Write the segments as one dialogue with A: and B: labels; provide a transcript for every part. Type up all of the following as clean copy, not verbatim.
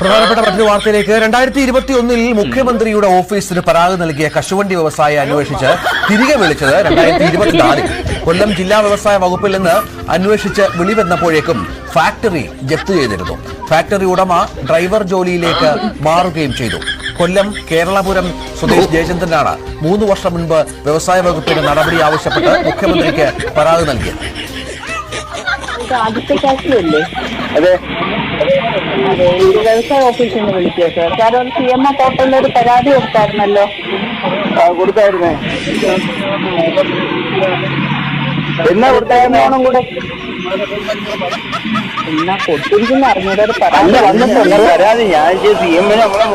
A: പ്രധാനപ്പെട്ട മറ്റൊരു വാർത്തയിലേക്ക് 2021 മുഖ്യമന്ത്രിയുടെ ഓഫീസിന് പരാതി നൽകിയ കശുവണ്ടി വ്യവസായി അന്വേഷിച്ച് തിരികെ വിളിച്ചത് 2024 കൊല്ലം ജില്ലാ വ്യവസായ വകുപ്പിൽ നിന്ന് അന്വേഷിച്ച് വിളിവന്നപ്പോഴേക്കും ഫാക്ടറി ജപ്തി ചെയ്തിരുന്നു. ഫാക്ടറി ഉടമ ഡ്രൈവർ ജോലിയിലേക്ക് മാറുകയും ചെയ്തു. കൊല്ലം കേരളപുരം സ്വദേശി ജയചന്ദ്രനാണ് 3 വർഷം മുൻപ് വ്യവസായ വകുപ്പിന് നടപടി ആവശ്യപ്പെട്ട് മുഖ്യമന്ത്രിക്ക് പരാതി നൽകിയത്.
B: അതെ, വ്യവസായ ഓഫീസിൽ നിന്ന് വിളിക്കുക സാർ. സാർ CMO പോർട്ടലിൽ ഒരു പരാതി കൊടുത്തായിരുന്നല്ലോ.
C: കൊടുത്തായിരുന്നേ.
B: എന്നാ കൊടുത്തായിരുന്നോണം കൂടെ എന്നാ കൊടുത്തിരിക്കുന്ന അറിഞ്ഞൂടെ
C: പരാതി ഞാൻ CM നമ്മളെ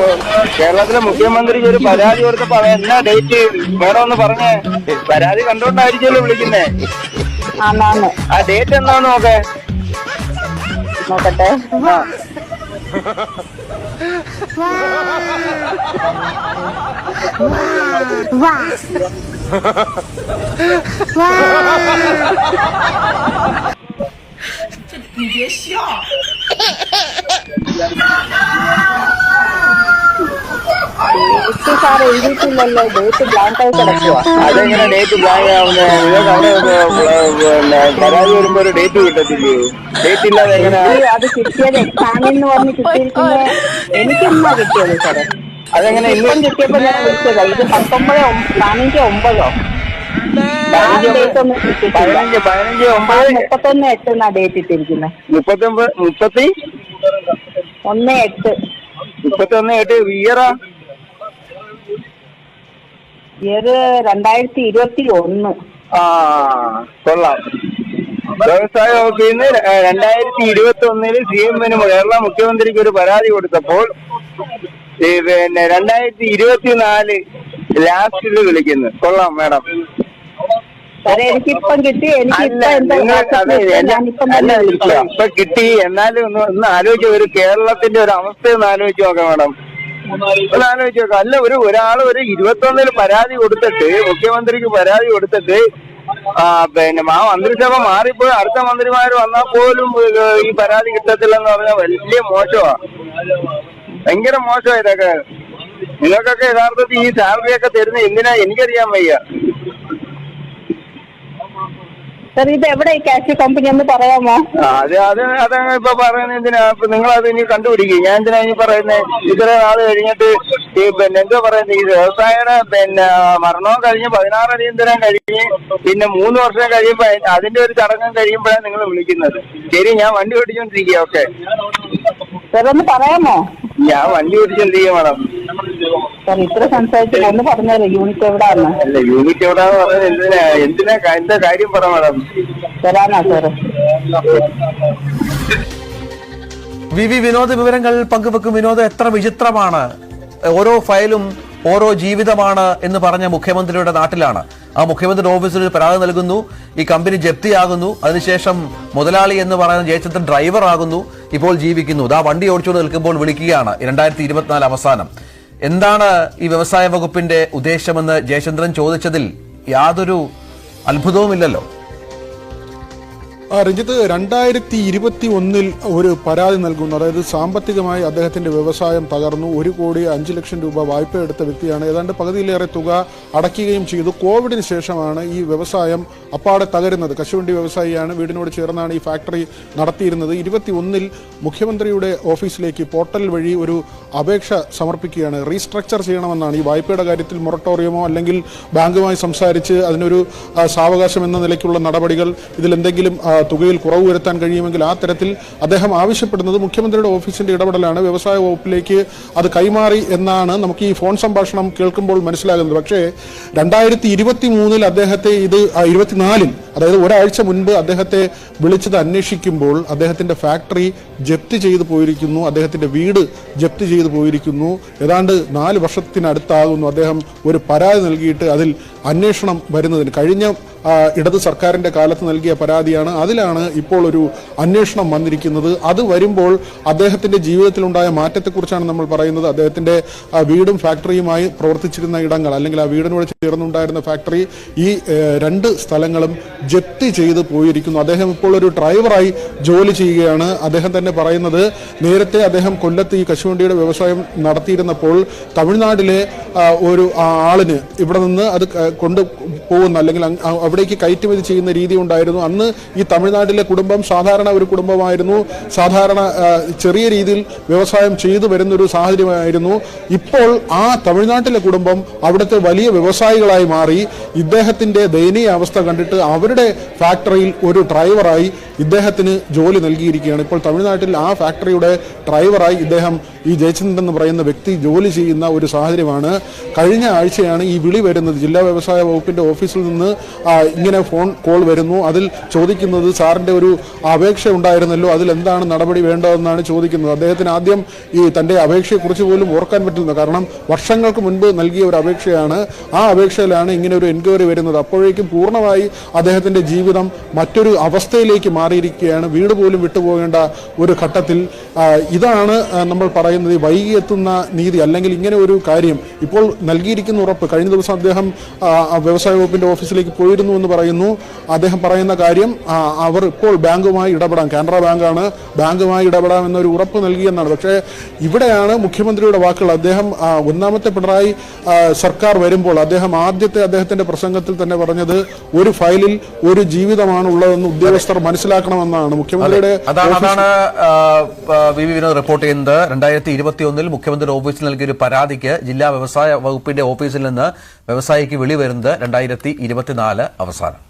C: കേരളത്തിലെ മുഖ്യമന്ത്രിക്ക് ഒരു പരാതി കൊടുത്തപ്പോ എന്നാ ഡേറ്റ് വേണമെന്ന് പറഞ്ഞേ. പരാതി കണ്ടോണ്ടായിരിക്കുമല്ലോ വിളിക്കുന്നേ. ആ ഡേറ്റ് എന്താന്ന് നോക്കട്ടെ.
D: 你别笑。
B: സാർ എഴുതിയിട്ടില്ലല്ലോ, ഡേറ്റ് ബ്ലാങ്ക് ആയി കിടക്കുക.
C: അതെങ്ങനെ ഡേറ്റ് ബ്ലാങ്ക് ആവുന്നേ? നിങ്ങൾക്ക് അവിടെ പരാതി വരുമ്പോ ഒരു ഡേറ്റ് കിട്ടത്തില്ലയോ? ഡേറ്റ് ഇല്ലാതെ എങ്ങനെ?
B: അത് കിട്ടിയത് എക്സാമിന് പറഞ്ഞ് കിട്ടിയിരിക്കുന്നത് എനിക്കെന്നാ കിട്ടിയത് സാറേ?
C: അതെങ്ങനെ
B: ഇപ്പം കിട്ടിയപ്പോ ഞാൻ വിളിച്ചതാ. ഇത് 19, 15, 9 ഡേറ്റ് ഒന്നും കിട്ടിയിട്ടില്ല.
C: 15, 9,
B: 31/8 എന്നാ ഡേറ്റ് ഇട്ടിരിക്കുന്നത്.
C: 31/8 ഇയറാ?
B: ഇയർ 2021.
C: കൊള്ളാം. വ്യവസായ വകുപ്പിൽ നിന്ന് 2021 CM കേരള മുഖ്യമന്ത്രിക്ക് ഒരു പരാതി കൊടുത്തപ്പോൾ പിന്നെ 2024 ലാസ്റ്റില് വിളിക്കുന്നു. കൊള്ളാം മാഡം.
B: സാറേ എനിക്കിപ്പം കിട്ടി.
C: ഇപ്പൊ കിട്ടി. എന്നാലും ഒന്ന് ആലോചിച്ച് ഒരു കേരളത്തിന്റെ ഒരു അവസ്ഥ ഒന്ന് ആലോചിച്ച് നോക്കാം മാഡം. ഒന്ന് ആലോചിച്ച് നോക്കാം. അല്ല, ഒരാള് ഒരു 21 പരാതി കൊടുത്തിട്ട്, മുഖ്യമന്ത്രിക്ക് പരാതി കൊടുത്തിട്ട് പിന്നെ ആ മന്ത്രിസഭ മാറിപ്പോയി അടുത്ത മന്ത്രിമാര് വന്നാൽ പോലും ഈ പരാതി കിട്ടത്തില്ലെന്ന് പറഞ്ഞാൽ വലിയ മോശമാ. ഭയങ്കര മോശമാ ഇതൊക്കെ. നിങ്ങൾക്കൊക്കെ യഥാർത്ഥത്തിൽ ഈ സാലറി ഒക്കെ തരുന്നത് എന്തിനാ എനിക്കറിയാൻ വയ്യ.
B: സാർ ഇത് എവിടെ ഈ കാഷ്യൂ കമ്പനി ഒന്ന് പറയാമോ?
C: അതങ്ങനെ ഇപ്പൊ പറയുന്നത് എന്തിനാ? അപ്പൊ നിങ്ങളത് ഇനി കണ്ടുപിടിക്കും. ഞാൻ എന്തിനാ ഇനി പറയുന്നത്? ഇത്ര നാള് കഴിഞ്ഞിട്ട് ഈ പിന്നെ എന്തോ പറയുന്നത്, ഈ വ്യവസായയുടെ പിന്നെ മരണവും കഴിഞ്ഞ് 16 അടിയന്തരം കഴിഞ്ഞ് പിന്നെ 3 വർഷം കഴിയുമ്പോ അതിന്റെ ഒരു ചടങ്ങും കഴിയുമ്പോഴാണ് നിങ്ങൾ വിളിക്കുന്നത്. ശരി, ഞാൻ വണ്ടി ഓടിച്ചോണ്ടിരിക്കുക. ഓക്കെ
B: സാർ ഒന്ന് പറയാമോ?
C: ഞാൻ വണ്ടി ഓടിച്ചോണ്ടിരിക്കുക മാഡം.
B: സാർ ഇത്ര സംസാരിച്ചില്ല, ഒന്ന് പറഞ്ഞാലോ യൂണിറ്റ് എവിടാന്ന്?
C: അല്ല, യൂണിറ്റ് എവിടാന്ന് പറഞ്ഞത് എന്തിനാ എന്താ കാര്യം പറ മാഡം.
B: തരാനാ സാറ്?
A: വിനോദ് വിവരങ്ങൾ പങ്കുവെക്കും. വിനോദ്, എത്ര വിചിത്രമാണ്. ഓരോ ഫയലും ഓരോ ജീവിതമാണ് എന്ന് പറഞ്ഞ മുഖ്യമന്ത്രിയുടെ നാട്ടിലാണ്. ആ മുഖ്യമന്ത്രി ഓഫീസിൽ പരാതി നൽകുന്നു, ഈ കമ്പനി ജപ്തിയാകുന്നു, അതിനുശേഷം മുതലാളി എന്ന് പറയുന്ന ജയചന്ദ്രൻ ഡ്രൈവർ ആകുന്നു, ഇപ്പോൾ ജീവിക്കുന്നു. ആ വണ്ടി ഓടിച്ചുകൊണ്ട് നിൽക്കുമ്പോൾ വിളിക്കുകയാണ് 2024 അവസാനം. എന്താണ് ഈ വ്യവസായ വകുപ്പിന്റെ ഉദ്ദേശമെന്ന് ജയചന്ദ്രൻ ചോദിച്ചതിൽ യാതൊരു അത്ഭുതവുമില്ലല്ലോ.
E: രഞ്ജിത്ത്, 2021 ഒരു പരാതി നൽകുന്നു. അതായത് സാമ്പത്തികമായി അദ്ദേഹത്തിന്റെ വ്യവസായം തകർന്നു. 1,05,00,000 രൂപ വായ്പ എടുത്ത വ്യക്തിയാണ്. ഏതാണ്ട് പകുതിയിലേറെ തുക അടയ്ക്കുകയും ചെയ്തു. കോവിഡിന് ശേഷമാണ് ഈ വ്യവസായം അപ്പാടെ തകരുന്നത്. കശുവണ്ടി വ്യവസായിയാണ്. വീടിനോട് ചേർന്നാണ് ഈ ഫാക്ടറി നടത്തിയിരുന്നത്. 21 മുഖ്യമന്ത്രിയുടെ ഓഫീസിലേക്ക് പോർട്ടൽ വഴി ഒരു അപേക്ഷ സമർപ്പിക്കുകയാണ്. റീസ്ട്രക്ചർ ചെയ്യണമെന്നാണ്. ഈ വായ്പയുടെ കാര്യത്തിൽ മൊറട്ടോറിയമോ അല്ലെങ്കിൽ ബാങ്കുമായി സംസാരിച്ച് അതിനൊരു സാവകാശം എന്ന നിലയ്ക്കുള്ള നടപടികൾ, ഇതിലെന്തെങ്കിലും തുകയിൽ കുറവ് വരുത്താൻ കഴിയുമെങ്കിൽ ആ തരത്തിൽ അദ്ദേഹം ആവശ്യപ്പെടുന്നത് മുഖ്യമന്ത്രിയുടെ ഓഫീസിന്റെ ഇടപെടലാണ്. വ്യവസായ വകുപ്പിലേക്ക് അത് കൈമാറി എന്നാണ് നമുക്ക് ഈ ഫോൺ സംഭാഷണം കേൾക്കുമ്പോൾ മനസ്സിലാകുന്നത്. പക്ഷേ 2023 അദ്ദേഹത്തെ 24, അതായത് ഒരാഴ്ച മുൻപ് അദ്ദേഹത്തെ വിളിച്ചത് അന്വേഷിക്കുമ്പോൾ അദ്ദേഹത്തിന്റെ ഫാക്ടറി ജപ്തി ചെയ്തു പോയിരിക്കുന്നു, അദ്ദേഹത്തിന്റെ വീട് ജപ്തി ചെയ്തു പോയിരിക്കുന്നു. ഏതാണ്ട് 4 വർഷത്തിനടുത്താകുന്നു അദ്ദേഹം ഒരു പരാതി നൽകിയിട്ട് അതിൽ അന്വേഷണം വരുന്നതിന്. കഴിഞ്ഞ ഇടത് സർക്കാരിന്റെ കാലത്ത് നൽകിയ പരാതിയാണ്. അതിലാണ് ഇപ്പോൾ ഒരു അന്വേഷണം വന്നിരിക്കുന്നത്. അത് വരുമ്പോൾ അദ്ദേഹത്തിന്റെ ജീവിതത്തിലുണ്ടായ മാറ്റത്തെക്കുറിച്ചാണ് നമ്മൾ പറയുന്നത്. അദ്ദേഹത്തിന്റെ വീടും ഫാക്ടറിയുമായി പ്രവർത്തിച്ചിരുന്ന ഇടങ്ങൾ, അല്ലെങ്കിൽ ആ വീടിനോട് ചേർന്നുണ്ടായിരുന്ന ഫാക്ടറി, ഈ രണ്ട് സ്ഥലങ്ങളും ജപ്തി ചെയ്ത് പോയിരിക്കുന്നു. അദ്ദേഹം ഇപ്പോൾ ഒരു ഡ്രൈവറായി ജോലി ചെയ്യുകയാണ്. അദ്ദേഹം തന്നെ പറയുന്നത്, നേരത്തെ അദ്ദേഹം കൊല്ലത്ത് ഈ കശുവണ്ടിയുടെ വ്യവസായം നടത്തിയിരുന്നപ്പോൾ തമിഴ്നാട്ടിലെ ഒരു ആളിന് ഇവിടെ നിന്ന് അത് കൊണ്ടുപോകുന്ന, അല്ലെങ്കിൽ അവിടേക്ക് കയറ്റുമതി ചെയ്യുന്ന രീതി ഉണ്ടായിരുന്നു. അന്ന് ഈ തമിഴ്നാട്ടിലെ കുടുംബം സാധാരണ ഒരു കുടുംബമായിരുന്നു, സാധാരണ ചെറിയ രീതിയിൽ വ്യവസായം ചെയ്തു വരുന്നൊരു സാഹചര്യമായിരുന്നു. ഇപ്പോൾ ആ തമിഴ്നാട്ടിലെ കുടുംബം അവിടുത്തെ വലിയ വ്യവസായികളായി മാറി. ഇദ്ദേഹത്തിന്റെ ദയനീയ അവസ്ഥ കണ്ടിട്ട് അവരുടെ ഫാക്ടറിയിൽ ഒരു ഡ്രൈവറായി ഇദ്ദേഹത്തിന് ജോലി നൽകിയിരിക്കുകയാണ്. ഇപ്പോൾ തമിഴ്നാട്ടിൽ ആ ഫാക്ടറിയുടെ ഡ്രൈവറായി ഇദ്ദേഹം, ഈ ജയചന്ദ്രൻ എന്ന് പറയുന്ന വ്യക്തി ജോലി ചെയ്യുന്ന ഒരു സാഹചര്യമാണ്. കഴിഞ്ഞ ആഴ്ചയാണ് ഈ വിളി വരുന്നത്. ജില്ലാ വ്യവസായ വകുപ്പിന്റെ ഓഫീസിൽ നിന്ന് ഇങ്ങനെ ഫോൺ കോൾ വരുന്നു. അതിൽ ചോദിക്കുന്നത്, സാറിന്റെ ഒരു അപേക്ഷ ഉണ്ടായിരുന്നല്ലോ, അതിൽ എന്താണ് നടപടി വേണ്ടതെന്നാണ് ചോദിക്കുന്നത്. അദ്ദേഹത്തിന് ആദ്യം ഈ തന്റെ അപേക്ഷയെക്കുറിച്ച് പോലും ഓർക്കാൻ പറ്റുന്നത്, കാരണം വർഷങ്ങൾക്ക് മുൻപ് നൽകിയ ഒരു അപേക്ഷയാണ്. ആ അപേക്ഷയിലാണ് ഇങ്ങനെ ഒരു എൻക്വയറി വരുന്നത്. അപ്പോഴേക്കും പൂർണ്ണമായി അദ്ദേഹത്തിന്റെ ജീവിതം മറ്റൊരു അവസ്ഥയിലേക്ക് മാറിയിരിക്കുകയാണ്. വീട് പോലും വിട്ടുപോകേണ്ട ഒരു ഘട്ടത്തിൽ. ഇതാണ് നമ്മൾ പറയുന്നത്, വൈകിയെത്തുന്ന നീതി, അല്ലെങ്കിൽ ഇങ്ങനെ ഒരു കാര്യം ഇപ്പോൾ നൽകിയിരിക്കുന്ന ഉറപ്പ്. കഴിഞ്ഞ ദിവസം അദ്ദേഹം വ്യവസായ വകുപ്പിന്റെ ഓഫീസിലേക്ക് പോയിരുന്നു എന്ന് പറയുന്നു. അദ്ദേഹം പറയുന്ന കാര്യം, അവർ ഇപ്പോൾ ബാങ്കുമായി ഇടപെടാം, കാനറ ബാങ്കാണ്, ബാങ്കുമായി ഇടപെടാം എന്നൊരു ഉറപ്പ് നൽകിയെന്നാണ്. പക്ഷേ ഇവിടെയാണ് മുഖ്യമന്ത്രിയുടെ വാക്കുകൾ. അദ്ദേഹം ഒന്നാമത്തെ പിണറായി സർക്കാർ വരുമ്പോൾ അദ്ദേഹത്തിന്റെ പ്രസംഗത്തിൽ തന്നെ പറഞ്ഞത്, ഒരു ഫയലിൽ ഒരു ജീവിതമാണ് ഉള്ളതെന്ന് ഉദ്യോഗസ്ഥർ മനസ്സിലാക്കണമെന്നാണ് മുഖ്യമന്ത്രിയുടെ.
A: അതാണ് വി വിനോദ് റിപ്പോർട്ട് ചെയ്യുന്നത്. 2021 മുഖ്യമന്ത്രിയുടെ ഓഫീസിൽ നൽകിയ ഒരു പരാതിക്ക് ജില്ലാ വ്യവസായ വകുപ്പിന്റെ ഓഫീസിൽ നിന്ന് വ്യവസായിക്ക് വിളി വരുന്നത് 2024 അവസാനം.